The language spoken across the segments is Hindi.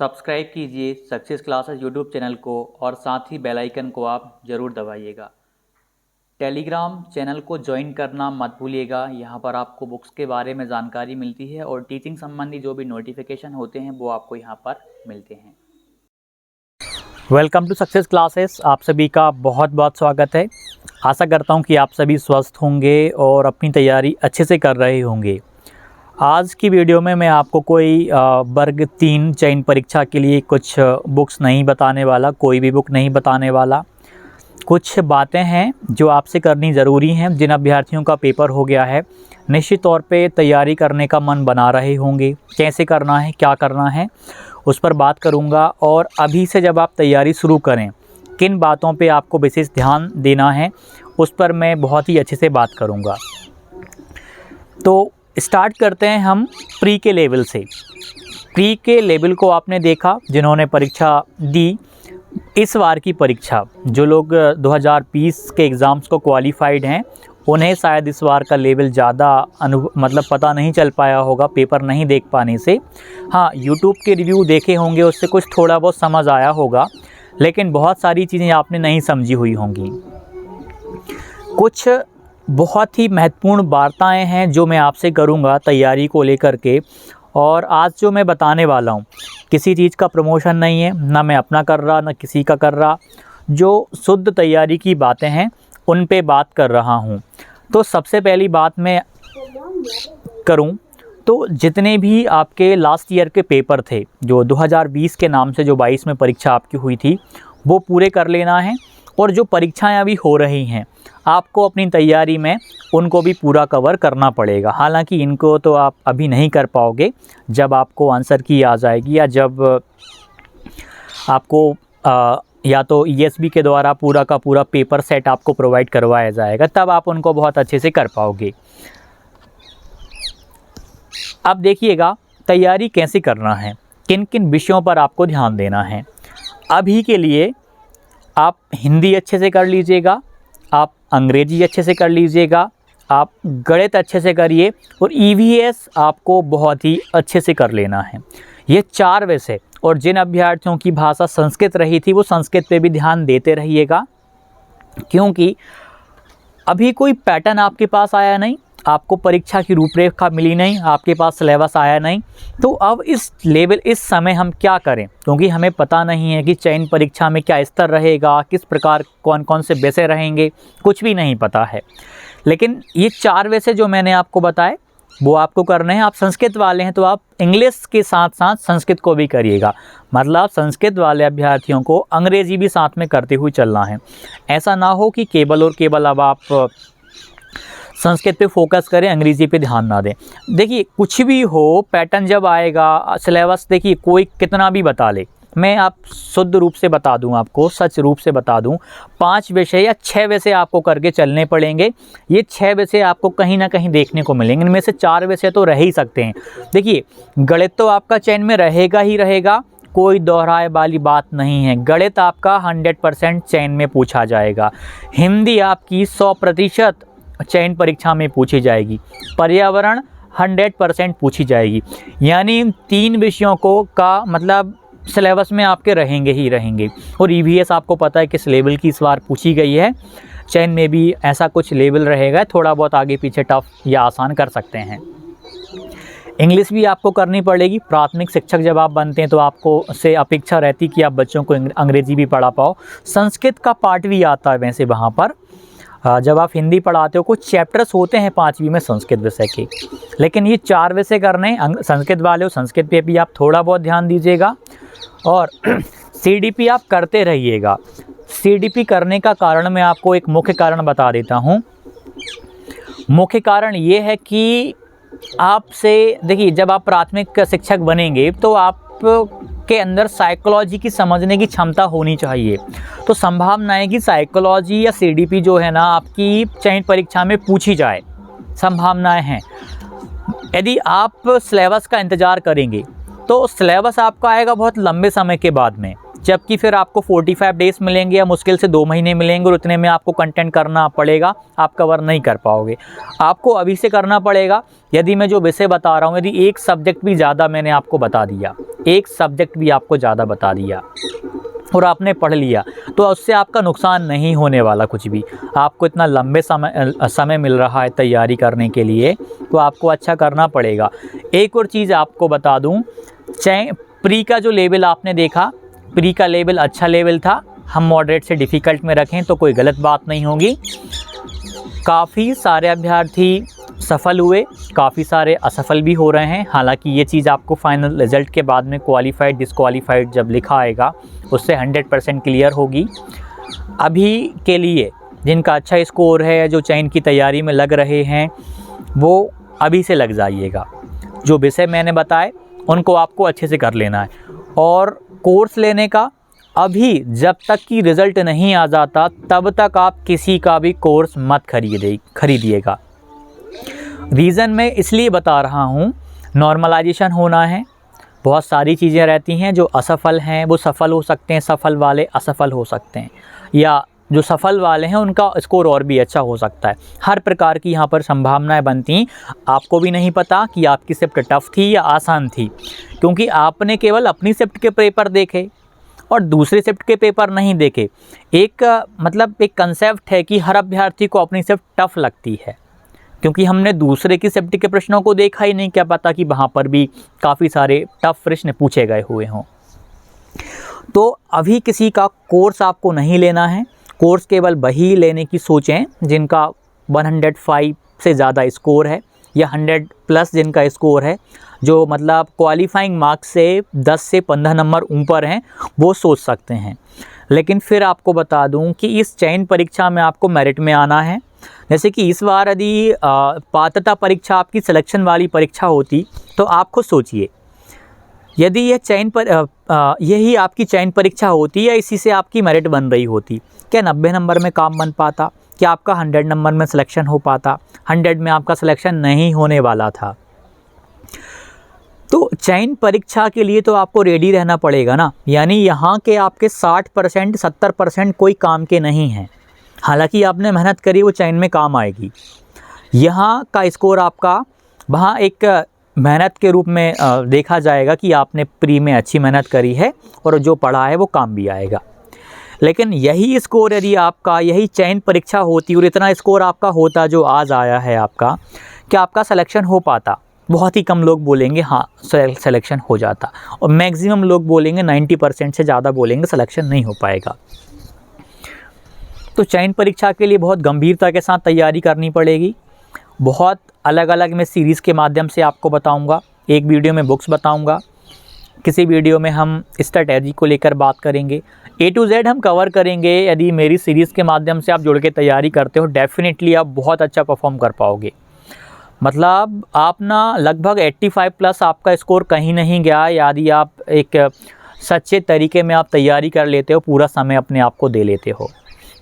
सब्सक्राइब कीजिए सक्सेस क्लासेस यूट्यूब चैनल को और साथ ही बेल आइकन को आप ज़रूर दबाइएगा। टेलीग्राम चैनल को ज्वाइन करना मत भूलिएगा। यहाँ पर आपको बुक्स के बारे में जानकारी मिलती है और टीचिंग संबंधी जो भी नोटिफिकेशन होते हैं वो आपको यहाँ पर मिलते हैं। वेलकम टू सक्सेस क्लासेस, आप सभी का बहुत बहुत स्वागत है। आशा करता हूँ कि आप सभी स्वस्थ होंगे और अपनी तैयारी अच्छे से कर रहे होंगे। आज की वीडियो में मैं आपको कोई वर्ग 3 चयन परीक्षा के लिए कुछ बुक्स नहीं बताने वाला, कोई भी बुक नहीं बताने वाला। कुछ बातें हैं जो आपसे करनी ज़रूरी हैं। जिन अभ्यर्थियों का पेपर हो गया है, निश्चित तौर पे तैयारी करने का मन बना रहे होंगे, कैसे करना है, क्या करना है, उस पर बात करूंगा। और अभी से जब आप तैयारी शुरू करें, किन बातों पे आपको विशेष ध्यान देना है, उस पर मैं बहुत ही अच्छे से बात करूंगा। तो स्टार्ट करते हैं हम प्री के लेवल से। प्री के लेवल को आपने देखा, जिन्होंने परीक्षा दी, इस बार की परीक्षा जो लोग 2020 के एग्ज़ाम्स को क्वालिफाइड हैं, उन्हें शायद इस बार का लेवल ज़्यादा पता नहीं चल पाया होगा पेपर नहीं देख पाने से। हाँ, यूट्यूब के रिव्यू देखे होंगे, उससे कुछ थोड़ा बहुत समझ आया होगा, लेकिन बहुत सारी चीज़ें आपने नहीं समझी हुई होंगी। कुछ बहुत ही महत्वपूर्ण वार्ताएं हैं जो मैं आपसे करूंगा तैयारी को लेकर के। और आज जो मैं बताने वाला हूं, किसी चीज़ का प्रमोशन नहीं है, ना मैं अपना कर रहा ना किसी का कर रहा। जो शुद्ध तैयारी की बातें हैं उन पे बात कर रहा हूं। तो सबसे पहली बात मैं करूं तो जितने भी आपके लास्ट ईयर के पेपर थे, जो 2020 के नाम से जो 22 में परीक्षा आपकी हुई थी, वो पूरे कर लेना है। और जो परीक्षाएं अभी हो रही हैं, आपको अपनी तैयारी में उनको भी पूरा कवर करना पड़ेगा। हालांकि इनको तो आप अभी नहीं कर पाओगे, जब आपको आंसर की आ जाएगी या जब आपको या तो ESB के द्वारा पूरा का पूरा पेपर सेट आपको प्रोवाइड करवाया जाएगा, तब आप उनको बहुत अच्छे से कर पाओगे। अब देखिएगा तैयारी कैसे करना है, किन किन विषयों पर आपको ध्यान देना है। अभी के लिए आप हिंदी अच्छे से कर लीजिएगा, आप अंग्रेजी अच्छे से कर लीजिएगा, आप गणित अच्छे से करिए और EVS आपको बहुत ही अच्छे से कर लेना है। ये 4 विषय। और जिन अभ्यर्थियों की भाषा संस्कृत रही थी, वो संस्कृत पे भी ध्यान देते रहिएगा, क्योंकि अभी कोई पैटर्न आपके पास आया नहीं, आपको परीक्षा की रूपरेखा मिली नहीं, आपके पास सिलेबस आया नहीं। तो अब इस समय हम क्या करें, क्योंकि हमें पता नहीं है कि चयन परीक्षा में क्या स्तर रहेगा, किस प्रकार कौन कौन से विषय रहेंगे, कुछ भी नहीं पता है। लेकिन ये 4 विषय जो मैंने आपको बताए वो आपको करने हैं। आप संस्कृत वाले हैं तो आप इंग्लिश के साथ साथ संस्कृत को भी करिएगा। मतलब संस्कृत वाले अभ्यर्थियों को अंग्रेजी भी साथ में करते हुए चलना है। ऐसा ना हो कि केवल और केवल अब आप संस्कृत पे फोकस करें, अंग्रेजी पे ध्यान ना दें। देखिए, कुछ भी हो, पैटर्न जब आएगा, सिलेबस देखिए कोई कितना भी बता ले, मैं आप शुद्ध रूप से बता दूं, आपको सच रूप से बता दूं, 5 विषय या 6 विषय आपको करके चलने पड़ेंगे। ये 6 विषय आपको कहीं ना कहीं देखने को मिलेंगे, इनमें से 4 विषय तो रह ही सकते हैं। देखिए, गणित तो आपका चयन में रहेगा ही रहेगा, कोई दोहराए वाली बात नहीं है। गणित आपका 100% चयन में पूछा जाएगा। हिंदी आपकी 100% चयन परीक्षा में पूछी जाएगी। पर्यावरण 100% पूछी जाएगी। यानी 3 विषयों को का मतलब सिलेबस में आपके रहेंगे ही रहेंगे। और EVS आपको पता है किस लेवल की इस बार पूछी गई है। चयन में भी ऐसा कुछ लेवल रहेगा, थोड़ा बहुत आगे पीछे टफ या आसान कर सकते हैं। इंग्लिश भी आपको करनी पड़ेगी। प्राथमिक शिक्षक जब आप बनते हैं तो आपको से अपेक्षा रहती कि आप बच्चों को अंग्रेजी भी पढ़ा पाओ। संस्कृत का पार्ट भी आता है वैसे वहाँ पर। जब आप हिंदी पढ़ाते हो, कुछ चैप्टर्स होते हैं 5वीं में संस्कृत विषय के, लेकिन ये 4 विषय करने। संस्कृत वाले हो, संस्कृत पे भी आप थोड़ा बहुत ध्यान दीजिएगा। और CDP आप करते रहिएगा। CDP करने का कारण मैं आपको एक मुख्य कारण बता देता हूँ। मुख्य कारण ये है कि आपसे, देखिए, जब आप प्राथमिक शिक्षक बनेंगे तो आप के अंदर साइकोलॉजी की समझने की क्षमता होनी चाहिए। तो संभावना है कि साइकोलॉजी या CDP जो है ना, आपकी चयन परीक्षा में पूछी जाए, संभावनाएं हैं। यदि आप सिलेबस का इंतज़ार करेंगे तो सिलेबस आपका आएगा बहुत लंबे समय के बाद में, जबकि फिर आपको 45 डेज़ मिलेंगे या मुश्किल से 2 महीने मिलेंगे, और उतने में आपको कंटेंट करना पड़ेगा, आप कवर नहीं कर पाओगे। आपको अभी से करना पड़ेगा। यदि मैं जो विषय बता रहा हूँ, यदि एक सब्जेक्ट भी ज़्यादा मैंने आपको बता दिया, एक सब्जेक्ट भी आपको ज़्यादा बता दिया और आपने पढ़ लिया, तो उससे आपका नुकसान नहीं होने वाला कुछ भी। आपको इतना लंबे समय मिल रहा है तैयारी करने के लिए, तो आपको अच्छा करना पड़ेगा। एक और चीज़ आपको बता दूं, प्री का जो लेवल आपने देखा, प्री का लेवल अच्छा लेवल था। हम मॉडरेट से डिफ़िकल्ट में रखें तो कोई गलत बात नहीं होगी। काफ़ी सारे अभ्यर्थी सफल हुए, काफ़ी सारे असफल भी हो रहे हैं। हालांकि ये चीज़ आपको फाइनल रिज़ल्ट के बाद में क्वालिफाइड डिसक्वालीफाइड जब लिखा आएगा उससे 100% क्लियर होगी। अभी के लिए जिनका अच्छा स्कोर है, जो चयन की तैयारी में लग रहे हैं, वो अभी से लग जाइएगा। जो विषय मैंने बताए उनको आपको अच्छे से कर लेना है। और कोर्स लेने का, अभी जब तक कि रिज़ल्ट नहीं आ जाता तब तक आप किसी का भी कोर्स मत खरीदिएगा। रीज़न मैं इसलिए बता रहा हूँ, नॉर्मलाइजेशन होना है। बहुत सारी चीज़ें रहती हैं, जो असफल हैं वो सफल हो सकते हैं, सफल वाले असफल हो सकते हैं, या जो सफल वाले हैं उनका स्कोर और भी अच्छा हो सकता है। हर प्रकार की यहाँ पर संभावनाएं बनती। आपको भी नहीं पता कि आपकी शिफ्ट टफ़ थी या आसान थी, क्योंकि आपने केवल अपनी शिफ्ट के पेपर देखे और दूसरे शिफ्ट के पेपर नहीं देखे। एक कंसेप्ट है कि हर अभ्यर्थी को अपनी शिफ्ट टफ़ लगती है, क्योंकि हमने दूसरे की शिफ्ट के प्रश्नों को देखा ही नहीं, क्या पता कि वहाँ पर भी काफ़ी सारे टफ़ प्रश्न पूछे गए हुए हों। तो अभी किसी का कोर्स आपको नहीं लेना है। कोर्स केवल वही लेने की सोचें जिनका 105 से ज़्यादा स्कोर है या 100 प्लस जिनका स्कोर है, जो क्वालिफाइंग मार्क्स से 10 से 15 नंबर ऊपर हैं, वो सोच सकते हैं। लेकिन फिर आपको बता दूं कि इस चयन परीक्षा में आपको मेरिट में आना है। जैसे कि इस बार यदि पात्रता परीक्षा आपकी सिलेक्शन वाली परीक्षा होती, तो आप खुद सोचिए, यदि यही आपकी चयन परीक्षा होती या इसी से आपकी मेरिट बन रही होती, क्या 90 नंबर में काम बन पाता? क्या आपका 100 नंबर में सिलेक्शन हो पाता? 100 में आपका सिलेक्शन नहीं होने वाला था। तो चयन परीक्षा के लिए तो आपको रेडी रहना पड़ेगा ना। यानी यहाँ के आपके 60% 70% कोई काम के नहीं हैं। हालांकि आपने मेहनत करी, वो चयन में काम आएगी। यहाँ का स्कोर आपका वहाँ एक मेहनत के रूप में देखा जाएगा कि आपने प्री में अच्छी मेहनत करी है और जो पढ़ा है वो काम भी आएगा। लेकिन यही स्कोर यदि आपका, यही चयन परीक्षा होती और इतना स्कोर आपका होता जो आज आया है आपका, क्या आपका सिलेक्शन हो पाता? बहुत ही कम लोग बोलेंगे हाँ सिलेक्शन हो जाता, और मैक्सिमम लोग बोलेंगे 90% से ज़्यादा बोलेंगे सिलेक्शन नहीं हो पाएगा। तो चयन परीक्षा के लिए बहुत गंभीरता के साथ तैयारी करनी पड़ेगी। बहुत अलग अलग मैं सीरीज़ के माध्यम से आपको बताऊंगा। एक वीडियो में बुक्स बताऊंगा, किसी वीडियो में हम स्ट्रैटेजी को लेकर बात करेंगे। A to Z हम कवर करेंगे। यदि मेरी सीरीज़ के माध्यम से आप जुड़ के तैयारी करते हो, डेफिनेटली आप बहुत अच्छा परफॉर्म कर पाओगे। आप ना लगभग 85 प्लस आपका स्कोर कहीं नहीं गया, यदि आप एक सच्चे तरीके में आप तैयारी कर लेते हो, पूरा समय अपने आप को दे लेते हो,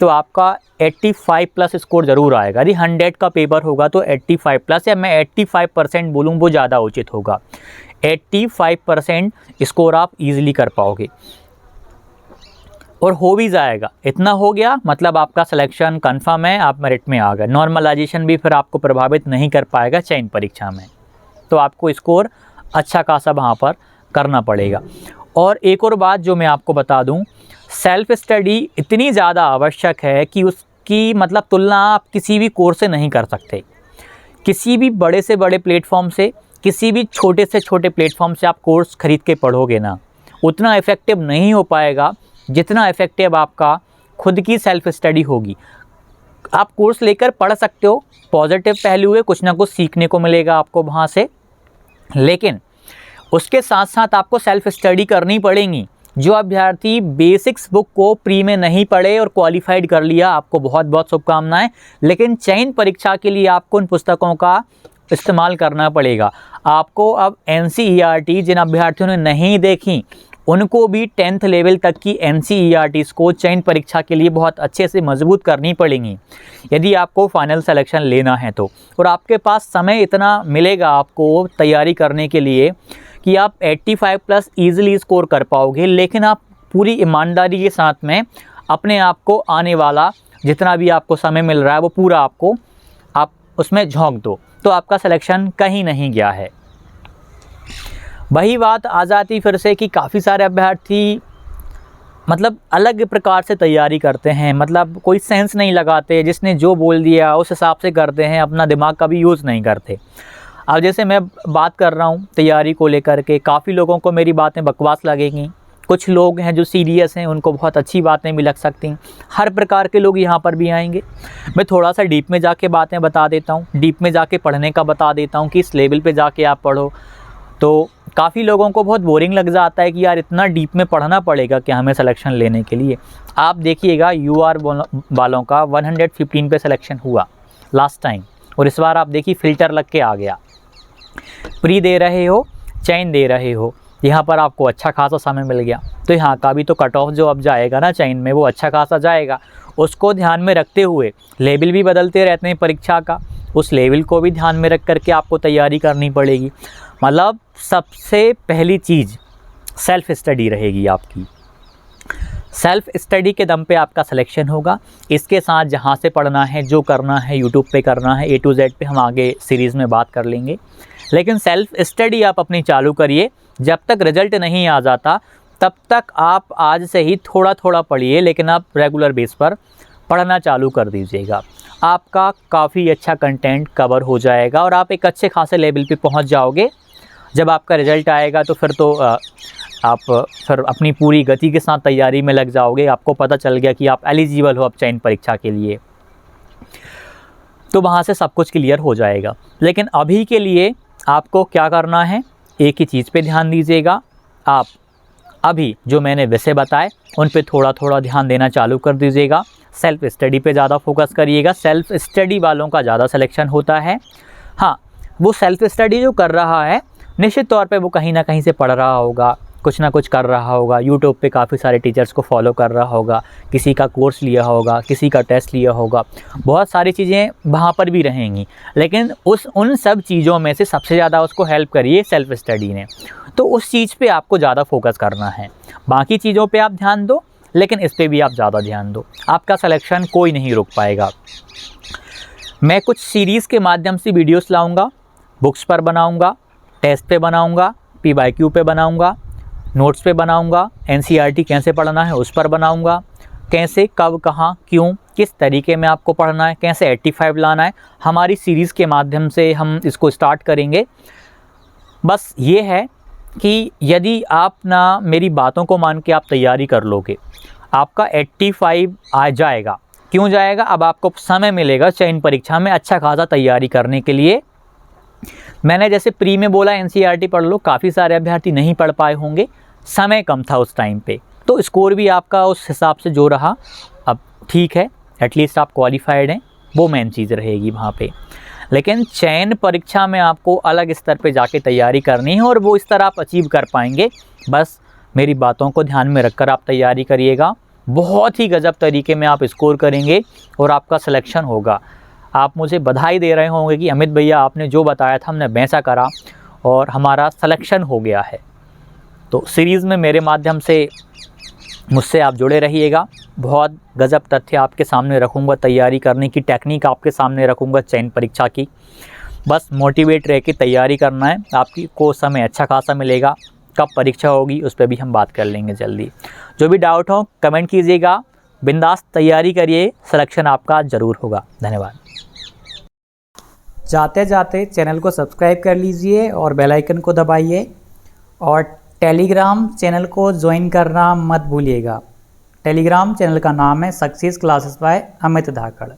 तो आपका 85 प्लस स्कोर ज़रूर आएगा। यदि 100 का पेपर होगा तो 85 प्लस, या मैं 85% बोलूँ वो ज़्यादा उचित होगा। 85% स्कोर आप इजीली कर पाओगे और हो भी जाएगा। इतना हो गया मतलब आपका सिलेक्शन कंफर्म है, आप मेरिट में आ गए। नॉर्मलाइजेशन भी फिर आपको प्रभावित नहीं कर पाएगा चयन परीक्षा में, तो आपको स्कोर अच्छा खासा वहाँ पर करना पड़ेगा। और एक और बात जो मैं आपको बता दूँ, सेल्फ स्टडी इतनी ज़्यादा आवश्यक है कि उसकी तुलना आप किसी भी कोर्स से नहीं कर सकते। किसी भी बड़े से बड़े प्लेटफॉर्म से, किसी भी छोटे से छोटे प्लेटफॉर्म से आप कोर्स खरीद के पढ़ोगे ना, उतना इफ़ेक्टिव नहीं हो पाएगा जितना इफ़ेक्टिव आपका खुद की सेल्फ स्टडी होगी। आप कोर्स लेकर पढ़ सकते हो, पॉजिटिव पहलू है, कुछ ना कुछ सीखने को मिलेगा आपको वहाँ से, लेकिन उसके साथ साथ आपको सेल्फ स्टडी करनी पड़ेगी। जो अभ्यर्थी बेसिक्स बुक को प्री में नहीं पढ़े और क्वालिफाइड कर लिया, आपको बहुत बहुत शुभकामनाएं। लेकिन चयन परीक्षा के लिए आपको उन पुस्तकों का इस्तेमाल करना पड़ेगा। आपको अब NCERT जिन अभ्यर्थियों ने नहीं देखी, उनको भी 10th लेवल तक की NCERTs को चयन परीक्षा के लिए बहुत अच्छे से मजबूत करनी पड़ेंगी, यदि आपको फाइनल सिलेक्शन लेना है तो। और आपके पास समय इतना मिलेगा आपको तैयारी करने के लिए कि आप 85 प्लस ईजिली स्कोर कर पाओगे। लेकिन आप पूरी ईमानदारी के साथ में अपने आप को आने वाला जितना भी आपको समय मिल रहा है वो पूरा आप उसमें झोंक दो, तो आपका सिलेक्शन कहीं नहीं गया है। वही बात आ जाती फिर से कि काफ़ी सारे अभ्यर्थी मतलब अलग प्रकार से तैयारी करते हैं, मतलब कोई सेंस नहीं लगाते, जिसने जो बोल दिया उस हिसाब से करते हैं, अपना दिमाग का भी यूज़ नहीं करते। अब जैसे मैं बात कर रहा हूँ तैयारी को लेकर के, काफ़ी लोगों को मेरी बातें बकवास लगेंगी, कुछ लोग हैं जो सीरियस हैं उनको बहुत अच्छी बातें भी लग सकती हैं। हर प्रकार के लोग यहाँ पर भी आएंगे। मैं थोड़ा सा डीप में जाके बातें बता देता हूँ, डीप में जाके पढ़ने का बता देता हूँ कि इस लेवल पे जाके आप पढ़ो। तो काफ़ी लोगों को बहुत बोरिंग लग जाता है कि यार इतना डीप में पढ़ना पड़ेगा क्या हमें सिलेक्शन लेने के लिए। आप देखिएगा यूआर वालों का 115 पे सिलेक्शन हुआ लास्ट टाइम, और इस बार आप देखिए फ़िल्टर लग के आ गया। प्री दे रहे हो, चयन दे रहे हो, यहाँ पर आपको अच्छा खासा समय मिल गया, तो यहाँ का भी तो कट ऑफ जो अब जाएगा ना चयन में वो अच्छा खासा जाएगा। उसको ध्यान में रखते हुए लेवल भी बदलते रहते हैं परीक्षा का, उस लेवल को भी ध्यान में रख करके आपको तैयारी करनी पड़ेगी। मतलब सबसे पहली चीज़ सेल्फ़ स्टडी रहेगी आपकी। सेल्फ़ स्टडी के दम पे आपका सिलेक्शन होगा। इसके साथ जहाँ से पढ़ना है, जो करना है, यूट्यूब पे करना है, A to Z पे हम आगे सीरीज़ में बात कर लेंगे। लेकिन सेल्फ़ स्टडी आप अपनी चालू करिए। जब तक रिज़ल्ट नहीं आ जाता तब तक आप आज से ही थोड़ा थोड़ा पढ़िए, लेकिन आप रेगुलर बेस पर पढ़ना चालू कर दीजिएगा। आपका काफ़ी अच्छा कंटेंट कवर हो जाएगा और आप एक अच्छे खासे लेवल पे पहुंच जाओगे। जब आपका रिज़ल्ट आएगा तो फिर तो आप फिर अपनी पूरी गति के साथ तैयारी में लग जाओगे। आपको पता चल गया कि आप एलिजिबल हो अब चयन परीक्षा के लिए, तो वहाँ से सब कुछ क्लियर हो जाएगा। लेकिन अभी के लिए आपको क्या करना है, एक ही चीज़ पे ध्यान दीजिएगा। आप अभी जो मैंने विषय बताए उन पे थोड़ा थोड़ा ध्यान देना चालू कर दीजिएगा। सेल्फ़ स्टडी पे ज़्यादा फोकस करिएगा। सेल्फ़ स्टडी वालों का ज़्यादा सिलेक्शन होता है। हाँ, वो सेल्फ़ स्टडी जो कर रहा है निश्चित तौर पे वो कहीं ना कहीं से पढ़ रहा होगा, कुछ ना कुछ कर रहा होगा, यूट्यूब पे काफ़ी सारे टीचर्स को फॉलो कर रहा होगा, किसी का कोर्स लिया होगा, किसी का टेस्ट लिया होगा, बहुत सारी चीज़ें वहाँ पर भी रहेंगी। लेकिन उन सब चीज़ों में से सबसे ज़्यादा उसको हेल्प करिए सेल्फ़ स्टडी ने, तो उस चीज़ पे आपको ज़्यादा फोकस करना है। बाकी चीज़ों पे आप ध्यान दो, लेकिन इस पे भी आप ज़्यादा ध्यान दो। आपका सिलेक्शन कोई नहीं रोक पाएगा। मैं कुछ सीरीज़ के माध्यम से वीडियोस लाऊंगा, बुक्स पर बनाऊंगा, टेस्ट पे बनाऊंगा, PYQ पे बनाऊंगा, नोट्स पे बनाऊंगा, NCERT कैसे पढ़ना है उस पर बनाऊंगा, कैसे, कब, कहाँ, क्यों, किस तरीके में आपको पढ़ना है, कैसे 85 लाना है। हमारी सीरीज़ के माध्यम से हम इसको स्टार्ट करेंगे। बस ये है कि यदि आप ना मेरी बातों को मान के आप तैयारी कर लोगे, आपका 85 आ जाएगा। क्यों जाएगा? अब आपको समय मिलेगा चयन परीक्षा में अच्छा खासा तैयारी करने के लिए। मैंने जैसे प्री में बोला NCERT पढ़ लो, काफ़ी सारे अभ्यर्थी नहीं पढ़ पाए होंगे, समय कम था उस टाइम पे, तो स्कोर भी आपका उस हिसाब से जो रहा अब ठीक है, एटलीस्ट आप क्वालिफाइड हैं, वो मेन चीज़ रहेगी वहाँ पे। लेकिन चयन परीक्षा में आपको अलग स्तर पे जाके तैयारी करनी है और वो स्तर आप अचीव कर पाएंगे। बस मेरी बातों को ध्यान में रखकर आप तैयारी करिएगा, बहुत ही गजब तरीके में आप स्कोर करेंगे और आपका सिलेक्शन होगा। आप मुझे बधाई दे रहे होंगे कि अमित भैया आपने जो बताया था हमने वैसा करा और हमारा सिलेक्शन हो गया है। तो सीरीज़ में मेरे माध्यम से मुझसे आप जुड़े रहिएगा। बहुत गजब तथ्य आपके सामने रखूँगा, तैयारी करने की टेक्निक आपके सामने रखूँगा चयन परीक्षा की। बस मोटिवेट रह के तैयारी करना है, आपकी को समय अच्छा खासा मिलेगा। कब परीक्षा होगी उस पर भी हम बात कर लेंगे जल्दी। जो भी डाउट हो कमेंट कीजिएगा, बिंदास तैयारी करिए, सिलेक्शन आपका ज़रूर होगा। धन्यवाद। जाते जाते चैनल को सब्सक्राइब कर लीजिए और बेल आइकन को दबाइए और टेलीग्राम चैनल को ज्वाइन करना मत भूलिएगा। टेलीग्राम चैनल का नाम है सक्सेस क्लासेस बाय अमित धाकड़।